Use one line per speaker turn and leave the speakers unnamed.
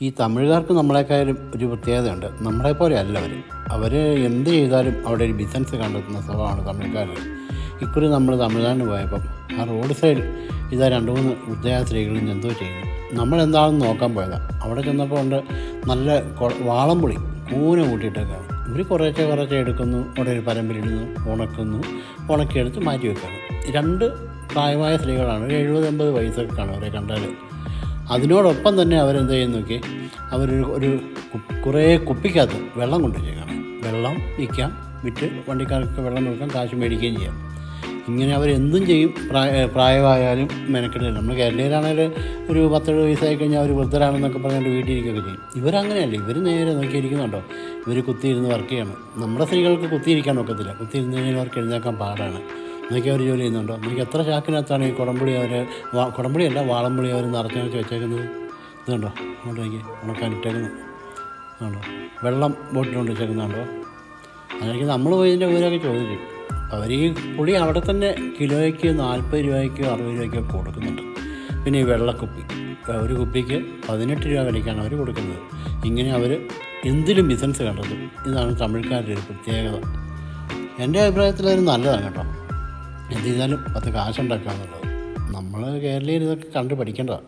ഈ തമിഴുകാർക്ക് നമ്മളെക്കാളും ഒരു പ്രത്യേകതയുണ്ട്. നമ്മളെപ്പോലെ അല്ല അവർ എന്ത് ചെയ്താലും അവിടെ ഒരു ബിസിനസ് കണ്ടെത്തുന്ന സ്വഭാവമാണ് തമിഴ്ക്കാർ. ഇക്കുറി നമ്മൾ തമിഴ്നാടിന് പോയപ്പം ആ റോഡ് സൈഡ് ഇതാ 2-3 വൃദ്ധയായ സ്ത്രീകളും എന്തോ ചെയ്യുന്നു. നമ്മളെന്താണെന്ന് നോക്കാൻ പോയതാണ്. അവിടെ ചെന്നപ്പോൾ ഉണ്ട് നല്ല വാളംപുളി കൂന കൂട്ടിയിട്ടൊക്കെയാണ്. ഇവർ കുറേശ്ശെ എടുക്കുന്നു, അവിടെ ഒരു പരമ്പിലിടുന്നു, ഉണക്കിയെടുത്ത് മാറ്റി വെക്കുകയാണ്. 2 പ്രായമായ സ്ത്രീകളാണ്, ഒരു 70-80 വയസ്സൊക്കെ കാണും അവരെ കണ്ടാൽ. അതിനോടൊപ്പം തന്നെ അവരെന്ത് ചെയ്യുന്നു നോക്കി, അവരൊരു കുറേ കുപ്പിക്കകത്ത് വെള്ളം കൊണ്ടുവച്ചേക്കാണ്. വെള്ളം വിറ്റ് വണ്ടിക്കാർക്ക് വെള്ളം കൊടുക്കാൻ കാശ് മേടിക്കുകയും ചെയ്യാം. ഇങ്ങനെ അവരെന്തും ചെയ്യും. പ്രായമായാലും മെനക്കെടില്ല. നമ്മൾ കേരളീയരാണെങ്കിൽ ഒരു 10-70 വയസ്സായി കഴിഞ്ഞാൽ അവർ വൃദ്ധരാണെന്നൊക്കെ പറഞ്ഞുകൊണ്ട് വീട്ടിലിരിക്കുകയൊക്കെ ചെയ്യും. ഇവരങ്ങനെയല്ല. ഇവർ നേരെ നോക്കിയിരിക്കുന്നുണ്ടോ, ഇവർ കുത്തിയിരുന്ന് വർക്ക് ചെയ്യണം. നമ്മുടെ സ്ത്രീകൾക്ക് കുത്തിയിരിക്കാൻ ഒക്കത്തില്ല. കുത്തിയിരുന്ന് കഴിഞ്ഞാൽ അവർക്ക് എഴുന്നേക്കാൻ പാടാണ്. എന്നൊക്കെ അവർ ജോലി ചെയ്യുന്നുണ്ടോ. നമുക്ക് എത്ര ചാക്കിനകത്താണ് ഈ കുടംപുളിയല്ല വാളംപുളി അവർ നിറച്ച് വെച്ചേക്കുന്നത്. ഇതുണ്ടോ, അങ്ങോട്ട് നോക്കി ഉണക്കാനിട്ടേക്കുന്നത് ഉണ്ടോ. വെള്ളം ബോട്ടിലുകൊണ്ട് വെച്ചേക്കുന്നുണ്ടോ. അതിനൊക്കെ നമ്മൾ പോയി ഇതിൻ്റെ വിവരമൊക്കെ ചോദിച്ചു. അവർ ഈ പുളി അവിടെ തന്നെ കിലോയ്ക്ക് 40 രൂപയ്ക്കോ 60 രൂപയ്ക്കോ കൊടുക്കുന്നുണ്ട്. പിന്നെ ഈ വെള്ളക്കുപ്പി ഒരു കുപ്പിക്ക് 18 രൂപ വിലയ്ക്കാണ് അവർ കൊടുക്കുന്നത്. ഇങ്ങനെ അവർ എന്തിലും ബിസിനസ് കണ്ടെത്തും. ഇതാണ് തമിഴ്ക്കാരുടെ ഒരു പ്രത്യേകത. എൻ്റെ അഭിപ്രായത്തിൽ അത് നല്ലതാണ് കേട്ടോ. എന്ത് ചെയ്താലും 10 കാശുണ്ടാക്കുക എന്നുള്ളത്. നമ്മൾ കേരളീയർ ഇതൊക്കെ കണ്ട് പഠിക്കേണ്ടതാണ്.